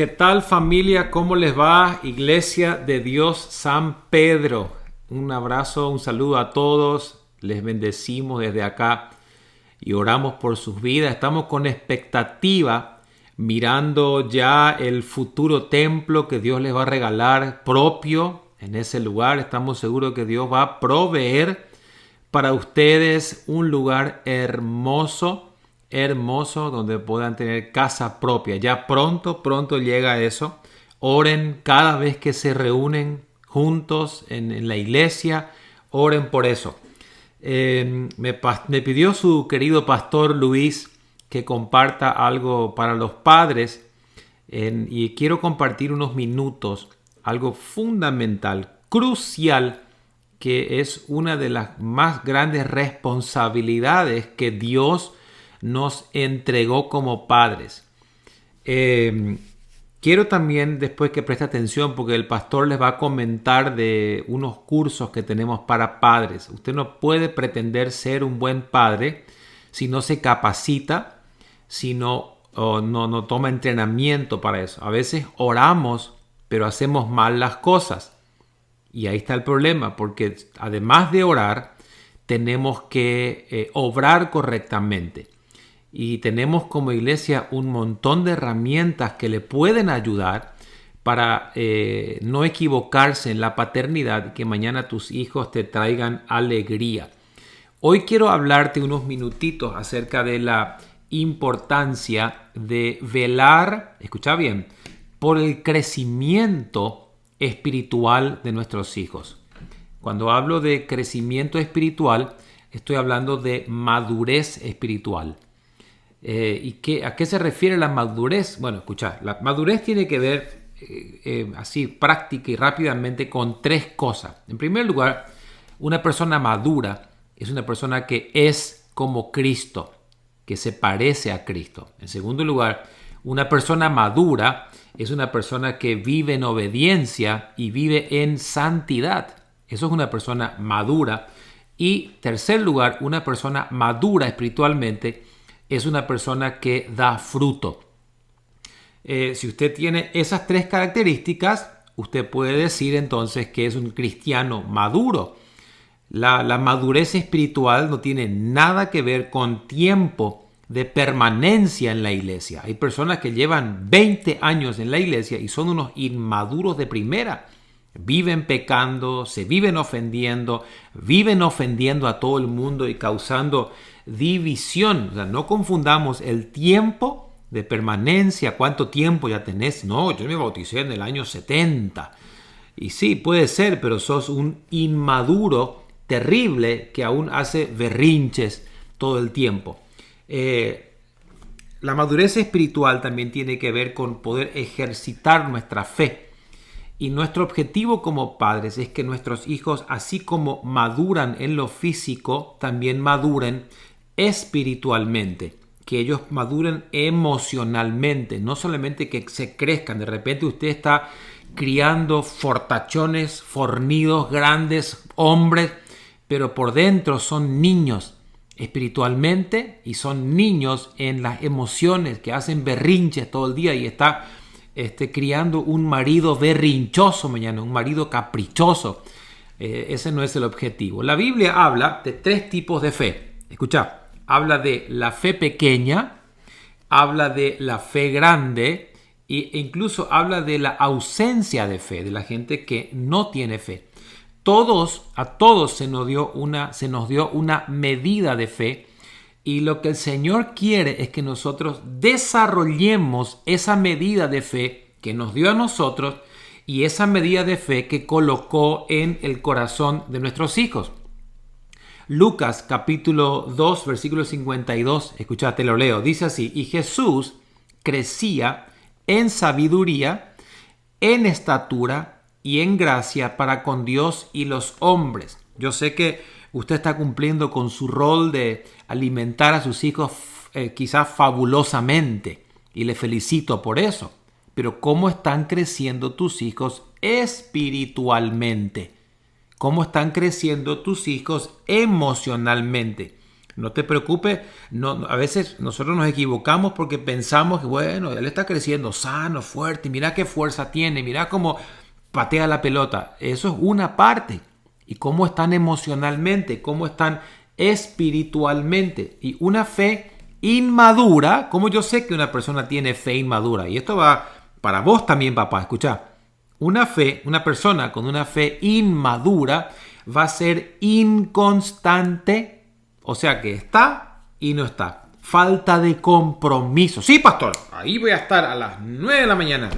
¿Qué tal, familia? ¿Cómo les va? Iglesia de Dios San Pedro. Un abrazo, un saludo a todos. Les bendecimos desde acá y oramos por sus vidas. Estamos con expectativa mirando ya el futuro templo que Dios les va a regalar propio en ese lugar. Estamos seguros que Dios va a proveer para ustedes un lugar hermoso donde puedan tener casa propia. Ya pronto llega eso. Oren cada vez que se reúnen juntos en la iglesia. Oren por eso. Me pidió su querido pastor Luis que comparta algo para los padres y quiero compartir unos minutos, algo fundamental, crucial, que es una de las más grandes responsabilidades que Dios nos entregó como padres. Quiero también después que preste atención porque el pastor les va a comentar de unos cursos que tenemos para padres. Usted no puede pretender ser un buen padre si no se capacita, si no toma entrenamiento para eso. A veces oramos, pero hacemos mal las cosas. Y ahí está el problema, porque además de orar, tenemos que obrar correctamente. Y tenemos como iglesia un montón de herramientas que le pueden ayudar para no equivocarse en la paternidad y que mañana tus hijos te traigan alegría. Hoy quiero hablarte unos minutitos acerca de la importancia de velar, escucha bien, por el crecimiento espiritual de nuestros hijos. Cuando hablo de crecimiento espiritual, estoy hablando de madurez espiritual. ¿A qué se refiere la madurez? Bueno, escucha, la madurez tiene que ver así práctica y rápidamente con tres cosas. En primer lugar, una persona madura es una persona que es como Cristo, que se parece a Cristo. En segundo lugar, una persona madura es una persona que vive en obediencia y vive en santidad. Eso es una persona madura. Y tercer lugar, una persona madura espiritualmente es una persona que da fruto. Si usted tiene esas tres características, usted puede decir entonces que es un cristiano maduro. La madurez espiritual no tiene nada que ver con tiempo de permanencia en la iglesia. Hay personas que llevan 20 años en la iglesia y son unos inmaduros de primera. Viven pecando, se viven ofendiendo a todo el mundo y causando división. O sea, no confundamos el tiempo de permanencia. ¿Cuánto tiempo ya tenés? No, yo me bauticé en el año 70. Y sí, puede ser, pero sos un inmaduro terrible que aún hace berrinches todo el tiempo. La madurez espiritual también tiene que ver con poder ejercitar nuestra fe. Y nuestro objetivo como padres es que nuestros hijos, así como maduran en lo físico, también maduren espiritualmente. Que ellos maduren emocionalmente, no solamente que se crezcan. De repente usted está criando fortachones, fornidos, grandes hombres, pero por dentro son niños espiritualmente y son niños en las emociones que hacen berrinches todo el día y está criando un marido berrinchoso mañana, un marido caprichoso. Ese no es el objetivo. La Biblia habla de tres tipos de fe. Escucha, habla de la fe pequeña, habla de la fe grande e incluso habla de la ausencia de fe, de la gente que no tiene fe. A todos se nos dio una medida de fe. Y lo que el Señor quiere es que nosotros desarrollemos esa medida de fe que nos dio a nosotros y esa medida de fe que colocó en el corazón de nuestros hijos. Lucas capítulo 2 versículo 52, escuchate, lo leo, dice así: y Jesús crecía en sabiduría, en estatura y en gracia para con Dios y los hombres. Yo sé que usted está cumpliendo con su rol de alimentar a sus hijos quizás fabulosamente y le felicito por eso. Pero ¿cómo están creciendo tus hijos espiritualmente? ¿Cómo están creciendo tus hijos emocionalmente? No te preocupes. No, a veces nosotros nos equivocamos porque pensamos que, bueno, él está creciendo sano, fuerte, mira qué fuerza tiene, mira cómo patea la pelota. Eso es una parte. Y cómo están emocionalmente, cómo están espiritualmente. Y una fe inmadura, ¿cómo yo sé que una persona tiene fe inmadura? Y esto va para vos también, papá. Escucha, una persona con una fe inmadura va a ser inconstante, o sea que está y no está. Falta de compromiso. Sí, pastor, ahí voy a estar a las 9 de la mañana.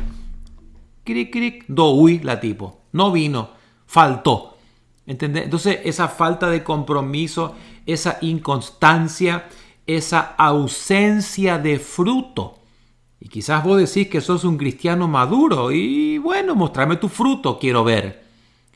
Cric, cric, uy, la tipo. No vino, faltó. ¿Entendés? Entonces, esa falta de compromiso, esa inconstancia, esa ausencia de fruto. Y quizás vos decís que sos un cristiano maduro y bueno, mostrame tu fruto, quiero ver.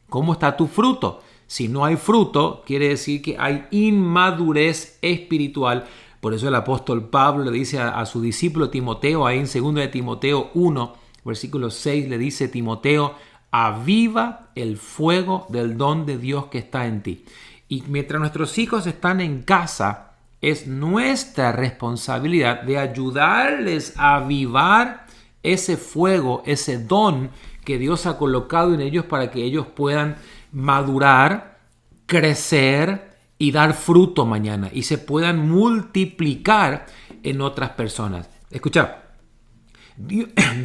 ¿Cómo está tu fruto? Si no hay fruto, quiere decir que hay inmadurez espiritual. Por eso el apóstol Pablo le dice a su discípulo Timoteo, ahí en 2 de Timoteo 1, versículo 6, le dice Timoteo, aviva el fuego del don de Dios que está en ti. Y mientras nuestros hijos están en casa, es nuestra responsabilidad de ayudarles a avivar ese fuego, ese don que Dios ha colocado en ellos para que ellos puedan madurar, crecer y dar fruto mañana y se puedan multiplicar en otras personas. Escucha,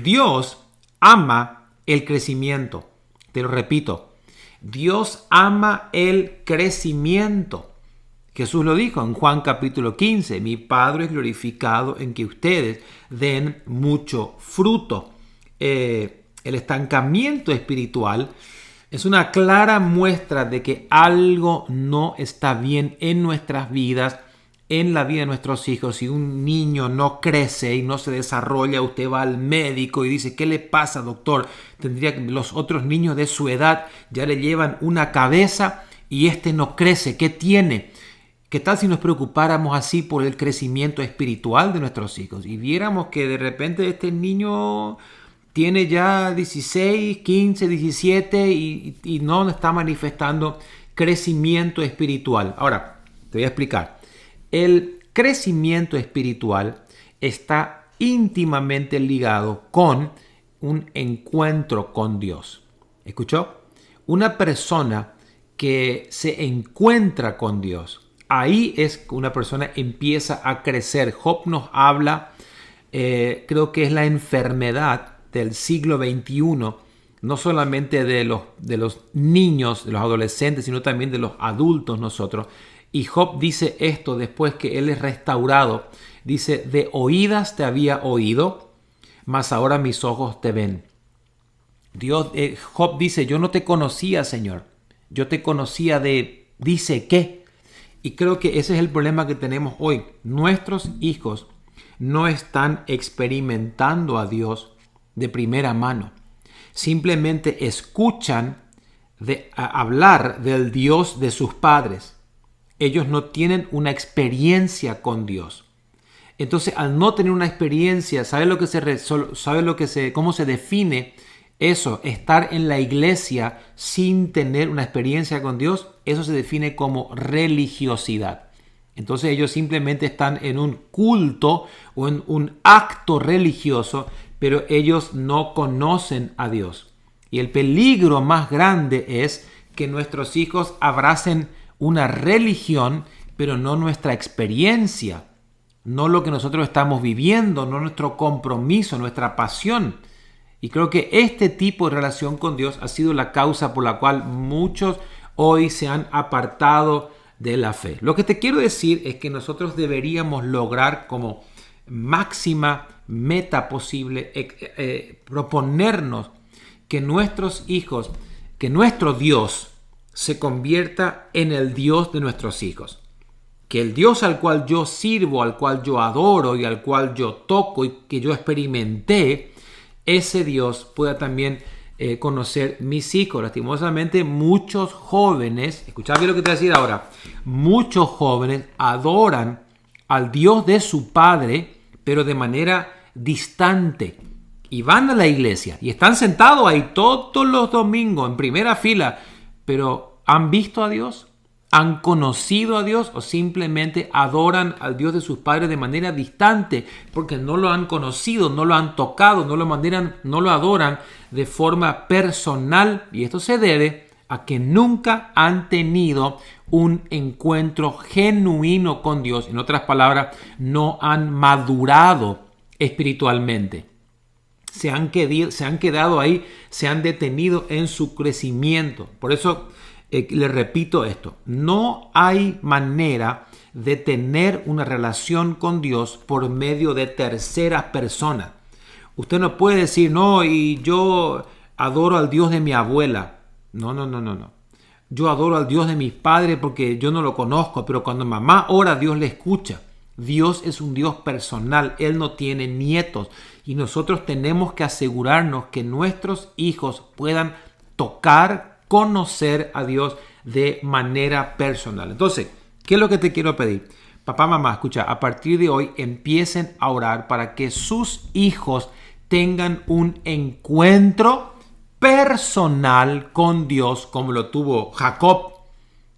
Dios ama el crecimiento. Te lo repito, Dios ama el crecimiento. Jesús lo dijo en Juan capítulo 15, mi Padre es glorificado en que ustedes den mucho fruto. El estancamiento espiritual es una clara muestra de que algo no está bien en nuestras vidas, en la vida de nuestros hijos. Si un niño no crece y no se desarrolla, usted va al médico y dice, ¿qué le pasa, doctor? Tendría que los otros niños de su edad ya le llevan una cabeza y este no crece. ¿Qué tiene? ¿Qué tal si nos preocupáramos así por el crecimiento espiritual de nuestros hijos y viéramos que de repente este niño tiene ya 16, 15, 17 y no está manifestando crecimiento espiritual? Ahora, te voy a explicar. El crecimiento espiritual está íntimamente ligado con un encuentro con Dios. ¿Escuchó? Una persona que se encuentra con Dios, ahí es que una persona empieza a crecer. Job nos habla, creo que es la enfermedad del siglo XXI, no solamente de los niños, de los adolescentes, sino también de los adultos nosotros. Y Job dice esto después que él es restaurado. Dice, de oídas te había oído, mas ahora mis ojos te ven. Job dice, yo no te conocía, Señor. Yo te conocía dice qué. Y creo que ese es el problema que tenemos hoy. Nuestros hijos no están experimentando a Dios de primera mano. Simplemente escuchan hablar del Dios de sus padres. Ellos no tienen una experiencia con Dios. Entonces, al no tener una experiencia, cómo se define eso? Estar en la iglesia sin tener una experiencia con Dios, eso se define como religiosidad. Entonces ellos simplemente están en un culto o en un acto religioso, pero ellos no conocen a Dios. Y el peligro más grande es que nuestros hijos abracen una religión, pero no nuestra experiencia, no lo que nosotros estamos viviendo, no nuestro compromiso, nuestra pasión. Y creo que este tipo de relación con Dios ha sido la causa por la cual muchos hoy se han apartado de la fe. Lo que te quiero decir es que nosotros deberíamos lograr como máxima meta posible proponernos que nuestros hijos, que nuestro Dios se convierta en el Dios de nuestros hijos. Que el Dios al cual yo sirvo, al cual yo adoro y al cual yo toco y que yo experimenté, ese Dios pueda también conocer mis hijos. Lastimosamente, muchos jóvenes, escuchad bien lo que te voy a decir ahora, muchos jóvenes adoran al Dios de su padre, pero de manera distante. Y van a la iglesia y están sentados ahí todos los domingos en primera fila, pero ¿han visto a Dios? ¿Han conocido a Dios o simplemente adoran al Dios de sus padres de manera distante porque no lo han conocido, no lo han tocado, no lo adoran de forma personal? Y esto se debe a que nunca han tenido un encuentro genuino con Dios. En otras palabras, no han madurado espiritualmente. Se han quedado ahí, se han detenido en su crecimiento. Por eso le repito esto: no hay manera de tener una relación con Dios por medio de terceras personas. Usted no puede decir, no, y yo adoro al Dios de mi abuela. No. Yo adoro al Dios de mis padres porque yo no lo conozco, pero cuando mamá ora, Dios le escucha. Dios es un Dios personal, Él no tiene nietos y nosotros tenemos que asegurarnos que nuestros hijos puedan tocar, conocer a Dios de manera personal. Entonces, ¿qué es lo que te quiero pedir? Papá, mamá, escucha, a partir de hoy empiecen a orar para que sus hijos tengan un encuentro personal con Dios, como lo tuvo Jacob,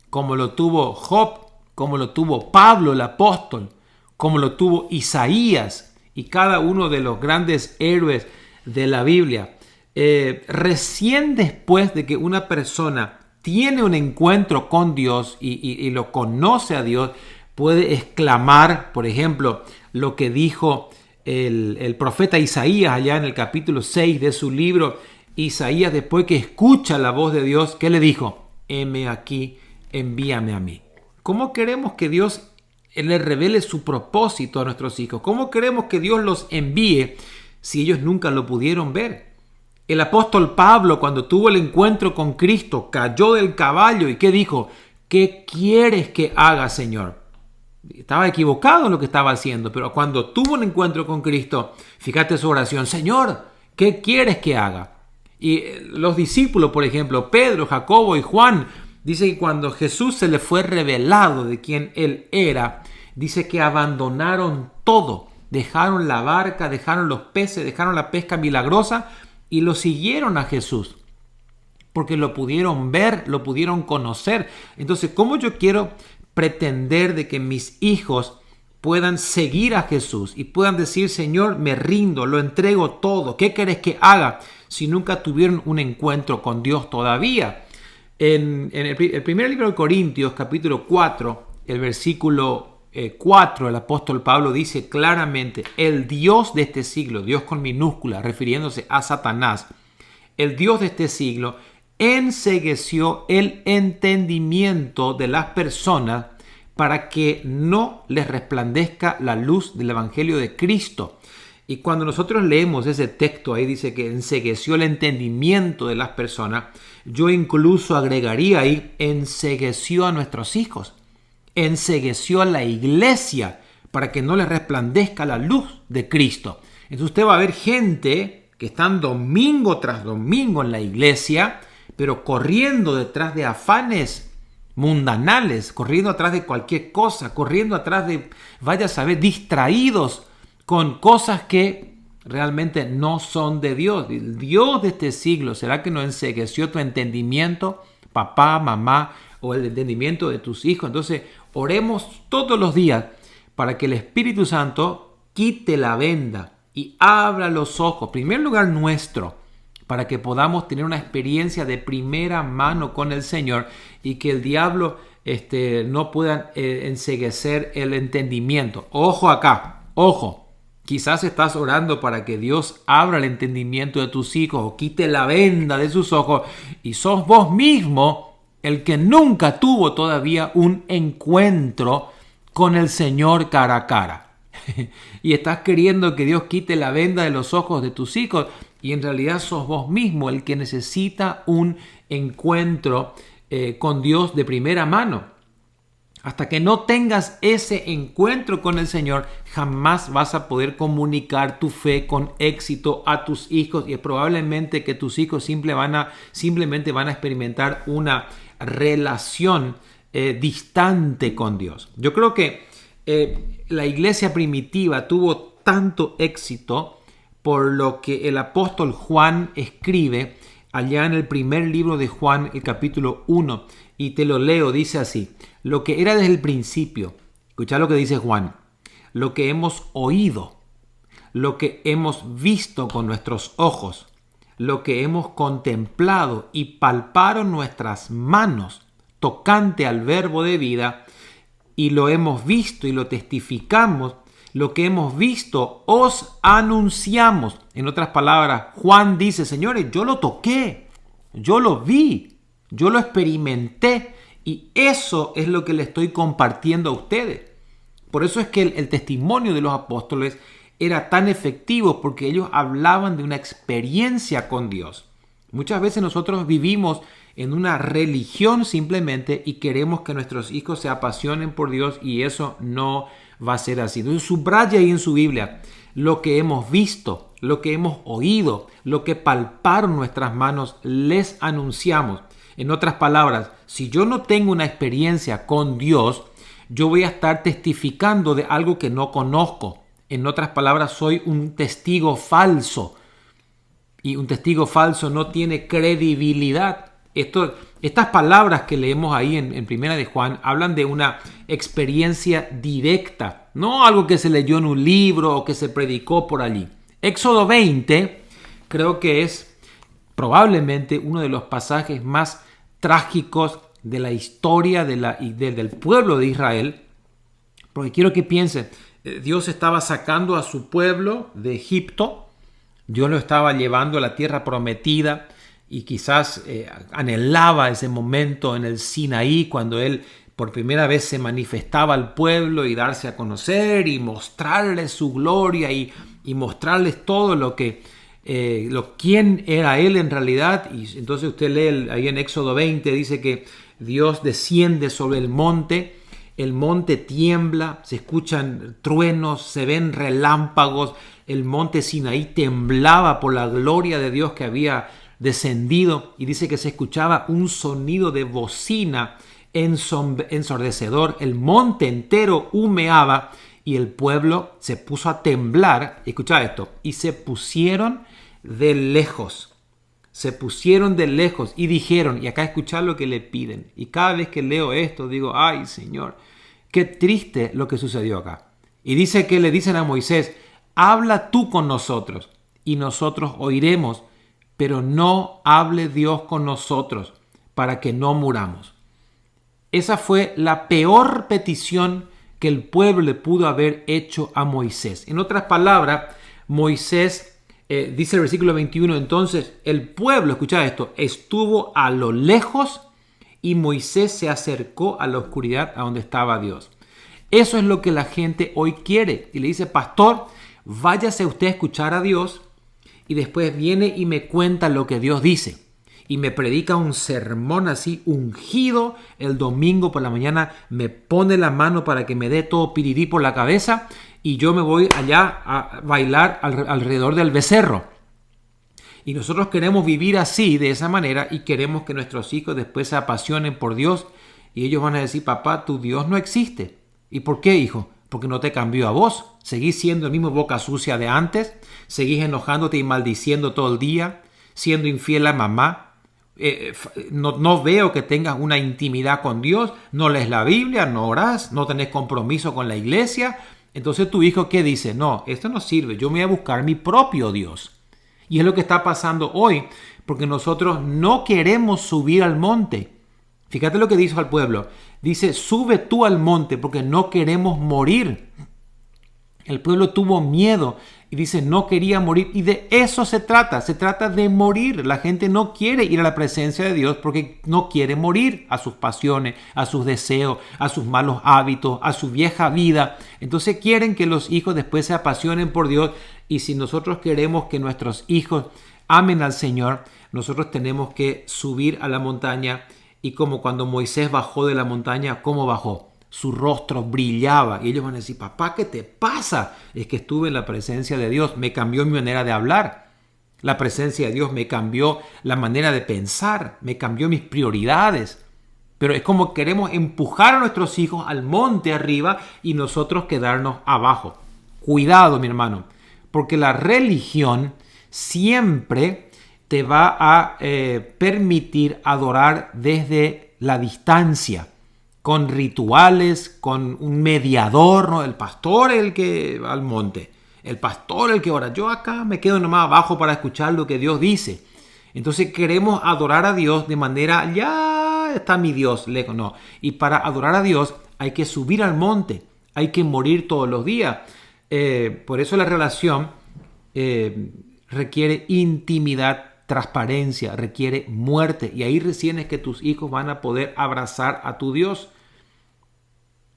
como lo tuvo Job, como lo tuvo Pablo el apóstol, como lo tuvo Isaías y cada uno de los grandes héroes de la Biblia. Recién después de que una persona tiene un encuentro con Dios y lo conoce a Dios, puede exclamar, por ejemplo, lo que dijo el profeta Isaías allá en el capítulo 6 de su libro. Isaías, después que escucha la voz de Dios, ¿qué le dijo? Heme aquí, envíame a mí. ¿Cómo queremos que Dios le revele su propósito a nuestros hijos? ¿Cómo queremos que Dios los envíe si ellos nunca lo pudieron ver? El apóstol Pablo, cuando tuvo el encuentro con Cristo, cayó del caballo y ¿qué dijo? ¿Qué quieres que haga, Señor? Estaba equivocado en lo que estaba haciendo, pero cuando tuvo un encuentro con Cristo, fíjate su oración: Señor, ¿qué quieres que haga? Y los discípulos, por ejemplo, Pedro, Jacobo y Juan, dice que cuando Jesús se le fue revelado de quién Él era, dice que abandonaron todo. Dejaron la barca, dejaron los peces, dejaron la pesca milagrosa y lo siguieron a Jesús. Porque lo pudieron ver, lo pudieron conocer. Entonces, ¿cómo yo quiero pretender de que mis hijos puedan seguir a Jesús y puedan decir: Señor, me rindo, lo entrego todo, ¿qué querés que haga? Si nunca tuvieron un encuentro con Dios todavía. En el primer libro de Corintios, capítulo 4, el versículo 4, el apóstol Pablo dice claramente: el Dios de este siglo, Dios con minúscula, refiriéndose a Satanás, el Dios de este siglo encegueció el entendimiento de las personas para que no les resplandezca la luz del evangelio de Cristo. Y cuando nosotros leemos ese texto, ahí dice que encegueció el entendimiento de las personas, yo incluso agregaría ahí: encegueció a nuestros hijos, encegueció a la iglesia para que no les resplandezca la luz de Cristo. Entonces usted va a ver gente que están domingo tras domingo en la iglesia, pero corriendo detrás de afanes mundanales, corriendo atrás de cualquier cosa, corriendo atrás de, vaya a saber, distraídos con cosas que realmente no son de Dios. El Dios de este siglo, ¿será que no encegueció tu entendimiento, papá, mamá, o el entendimiento de tus hijos? Entonces, oremos todos los días para que el Espíritu Santo quite la venda y abra los ojos, en primer lugar nuestro, para que podamos tener una experiencia de primera mano con el Señor y que el diablo no pueda enceguecer el entendimiento. Ojo acá, ojo. Quizás estás orando para que Dios abra el entendimiento de tus hijos o quite la venda de sus ojos y sos vos mismo el que nunca tuvo todavía un encuentro con el Señor cara a cara. Y estás queriendo que Dios quite la venda de los ojos de tus hijos y en realidad sos vos mismo el que necesita un encuentro con Dios de primera mano. Hasta que no tengas ese encuentro con el Señor, jamás vas a poder comunicar tu fe con éxito a tus hijos y es probablemente que tus hijos simplemente van a experimentar una relación distante con Dios. Yo creo que la iglesia primitiva tuvo tanto éxito por lo que el apóstol Juan escribe allá en el primer libro de Juan, el capítulo 1, y te lo leo, dice así: lo que era desde el principio, escuchad lo que dice Juan, lo que hemos oído, lo que hemos visto con nuestros ojos, lo que hemos contemplado y palparon nuestras manos tocante al verbo de vida, y lo hemos visto y lo testificamos, lo que hemos visto os anunciamos. En otras palabras, Juan dice: señores, yo lo toqué, yo lo vi, yo lo experimenté, y eso es lo que le estoy compartiendo a ustedes. Por eso es que el testimonio de los apóstoles era tan efectivo, porque ellos hablaban de una experiencia con Dios. Muchas veces nosotros vivimos en una religión simplemente y queremos que nuestros hijos se apasionen por Dios, y eso no va a ser así. Entonces subraya ahí en su Biblia: lo que hemos visto, lo que hemos oído, lo que palparon nuestras manos, les anunciamos. En otras palabras, si yo no tengo una experiencia con Dios, yo voy a estar testificando de algo que no conozco. En otras palabras, soy un testigo falso. Y un testigo falso no tiene credibilidad. Estas palabras que leemos ahí en Primera de Juan hablan de una experiencia directa, no algo que se leyó en un libro o que se predicó por allí. Éxodo 20 creo que es probablemente uno de los pasajes más trágicos de la historia del pueblo de Israel, porque quiero que piensen, Dios estaba sacando a su pueblo de Egipto, Dios lo estaba llevando a la tierra prometida, y quizás anhelaba ese momento en el Sinaí cuando Él por primera vez se manifestaba al pueblo y darse a conocer y mostrarles su gloria y mostrarles todo quién era Él en realidad. Y entonces usted lee ahí en Éxodo 20, dice que Dios desciende sobre el monte tiembla, se escuchan truenos, se ven relámpagos, el monte Sinaí temblaba por la gloria de Dios que había descendido, y dice que se escuchaba un sonido de bocina ensordecedor, el monte entero humeaba y el pueblo se puso a temblar. Escucha esto: y se pusieron de lejos y dijeron, y acá escuchar lo que le piden, y cada vez que leo esto digo: ay Señor, qué triste lo que sucedió acá. Y dice que le dicen a Moisés: habla tú con nosotros y nosotros oiremos, pero no hable Dios con nosotros para que no muramos. Esa fue la peor petición que el pueblo le pudo haber hecho a Moisés. En otras palabras, Moisés, dice el versículo 21, entonces el pueblo, escucha esto, estuvo a lo lejos y Moisés se acercó a la oscuridad a donde estaba Dios. Eso es lo que la gente hoy quiere. Y le dice: pastor, váyase usted a escuchar a Dios y después viene y me cuenta lo que Dios dice. Y me predica un sermón así ungido. El domingo por la mañana me pone la mano para que me dé todo pirirí por la cabeza y yo me voy allá a bailar alrededor del becerro. Y nosotros queremos vivir así, de esa manera, y queremos que nuestros hijos después se apasionen por Dios. Y ellos van a decir: papá, tu Dios no existe. ¿Y por qué, hijo? Porque no te cambió a vos. Seguís siendo el mismo boca sucia de antes. Seguís enojándote y maldiciendo todo el día. Siendo infiel a mamá. No veo que tengas una intimidad con Dios. No lees la Biblia, no orás, no tenés compromiso con la iglesia. Entonces tu hijo, ¿qué dice? No, esto no sirve. Yo me voy a buscar mi propio Dios. Y es lo que está pasando hoy, porque nosotros no queremos subir al monte. Fíjate lo que dijo al pueblo. Dice: sube tú al monte porque no queremos morir. El pueblo tuvo miedo y dice: no quería morir. Y de eso se trata de morir. La gente no quiere ir a la presencia de Dios porque no quiere morir a sus pasiones, a sus deseos, a sus malos hábitos, a su vieja vida. Entonces quieren que los hijos después se apasionen por Dios. Y si nosotros queremos que nuestros hijos amen al Señor, nosotros tenemos que subir a la montaña. Y como cuando Moisés bajó de la montaña, ¿cómo bajó? Su rostro brillaba y ellos van a decir: papá, ¿qué te pasa? Es que estuve en la presencia de Dios, me cambió mi manera de hablar. La presencia de Dios me cambió la manera de pensar, me cambió mis prioridades. Pero es como queremos empujar a nuestros hijos al monte arriba y nosotros quedarnos abajo. Cuidado, mi hermano, porque la religión siempre te va a permitir adorar desde la distancia, con rituales, con un mediador, ¿no? El pastor es el que va al monte, el pastor es el que ora. Yo acá me quedo nomás abajo para escuchar lo que Dios dice. Entonces queremos adorar a Dios de manera, ya está mi Dios, lejos, no. Y para adorar a Dios hay que subir al monte, hay que morir todos los días. Por eso la relación requiere intimidad, transparencia, requiere muerte. Y ahí recién es que tus hijos van a poder abrazar a tu Dios.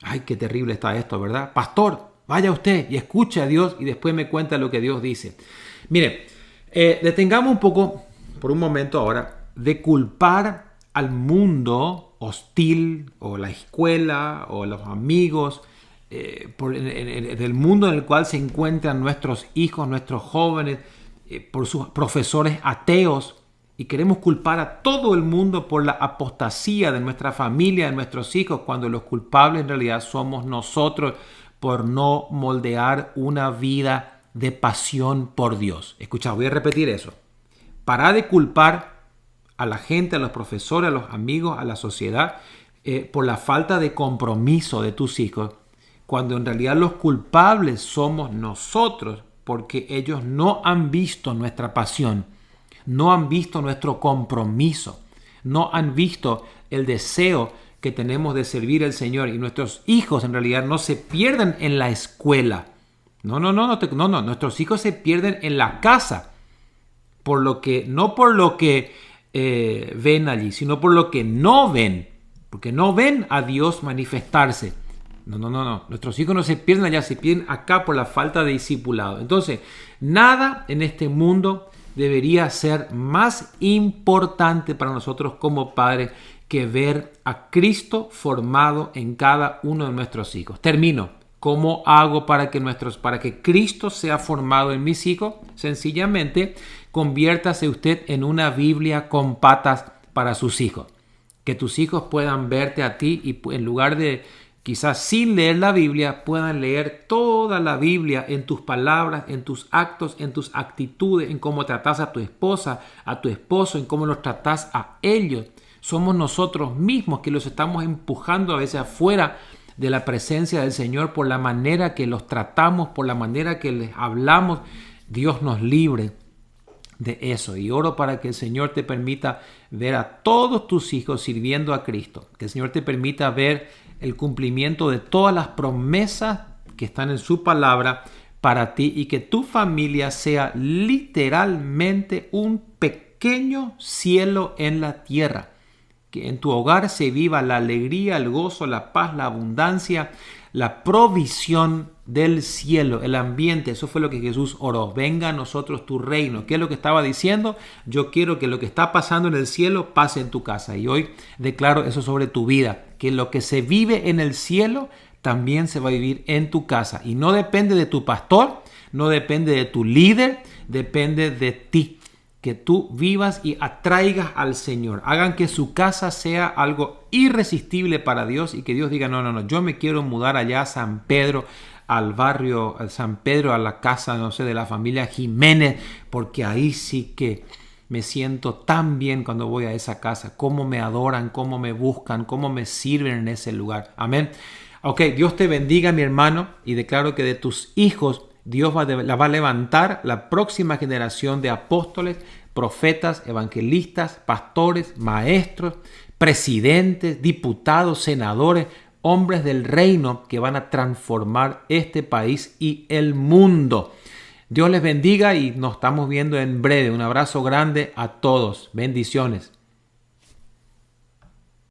Ay, qué terrible está esto, ¿verdad? Pastor, vaya usted y escuche a Dios y después me cuenta lo que Dios dice. Mire, detengamos un poco, por un momento ahora, de culpar al mundo hostil o la escuela o los amigos del mundo en el cual se encuentran nuestros hijos, nuestros jóvenes, por sus profesores ateos, y queremos culpar a todo el mundo por la apostasía de nuestra familia, de nuestros hijos, cuando los culpables en realidad somos nosotros por no moldear una vida de pasión por Dios. Escucha, voy a repetir eso. Para de culpar a la gente, a los profesores, a los amigos, a la sociedad, por la falta de compromiso de tus hijos, cuando en realidad los culpables somos nosotros, porque ellos no han visto nuestra pasión, no han visto nuestro compromiso, no han visto el deseo que tenemos de servir al Señor. Y nuestros hijos en realidad no se pierden en la escuela. No. Nuestros hijos se pierden en la casa, no por lo que ven allí, sino por lo que no ven, porque no ven a Dios manifestarse. No. Nuestros hijos no se pierden allá, se pierden acá por la falta de discipulado. Entonces, nada en este mundo debería ser más importante para nosotros como padres que ver a Cristo formado en cada uno de nuestros hijos. Termino. ¿Cómo hago para que Cristo sea formado en mis hijos? Sencillamente, conviértase usted en una Biblia con patas para sus hijos. Que tus hijos puedan verte a ti y en lugar de quizás sin leer la Biblia, puedan leer toda la Biblia en tus palabras, en tus actos, en tus actitudes, en cómo tratas a tu esposa, a tu esposo, en cómo los tratas a ellos. Somos nosotros mismos que los estamos empujando a veces afuera de la presencia del Señor por la manera que los tratamos, por la manera que les hablamos. Dios nos libre de eso. Y oro para que el Señor te permita ver a todos tus hijos sirviendo a Cristo. Que el Señor te permita ver el cumplimiento de todas las promesas que están en su palabra para ti y que tu familia sea literalmente un pequeño cielo en la tierra. Que en tu hogar se viva la alegría, el gozo, la paz, la abundancia, la provisión del cielo, el ambiente. Eso fue lo que Jesús oró. Venga a nosotros tu reino. ¿Qué es lo que estaba diciendo? Yo quiero que lo que está pasando en el cielo pase en tu casa. Y hoy declaro eso sobre tu vida. Que lo que se vive en el cielo también se va a vivir en tu casa. Y no depende de tu pastor, no depende de tu líder, depende de ti. Que tú vivas y atraigas al Señor. Hagan que su casa sea algo irresistible para Dios y que Dios diga, no, yo me quiero mudar allá a San Pedro, al barrio San Pedro, a la casa, de la familia Jiménez, porque ahí sí que me siento tan bien cuando voy a esa casa. Cómo me adoran, cómo me buscan, cómo me sirven en ese lugar. Amén. Ok, Dios te bendiga, mi hermano, y declaro que de tus hijos Dios la va a levantar la próxima generación de apóstoles, profetas, evangelistas, pastores, maestros, presidentes, diputados, senadores, hombres del reino que van a transformar este país y el mundo. Dios les bendiga y nos estamos viendo en breve. Un abrazo grande a todos. Bendiciones.